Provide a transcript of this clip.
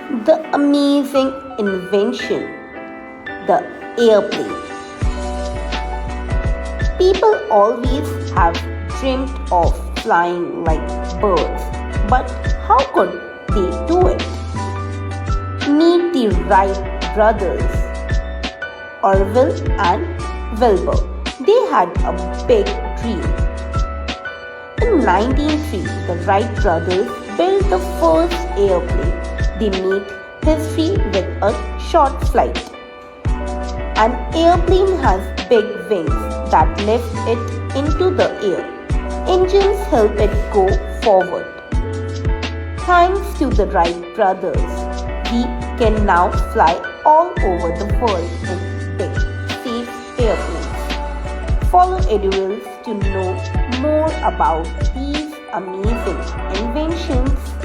The amazing invention, the airplane. People always have dreamt of flying like birds, but how could they do it? Meet the Wright brothers, Orville and Wilbur. They had a big dream. In 1903, the Wright brothers built the first airplane. They made history with a short flight. An airplane has big wings that lift it into the air. Engines help it go forward. Thanks to the Wright brothers, we can now fly all over the world in big, safe airplanes. Follow Edurills to know more about these amazing inventions.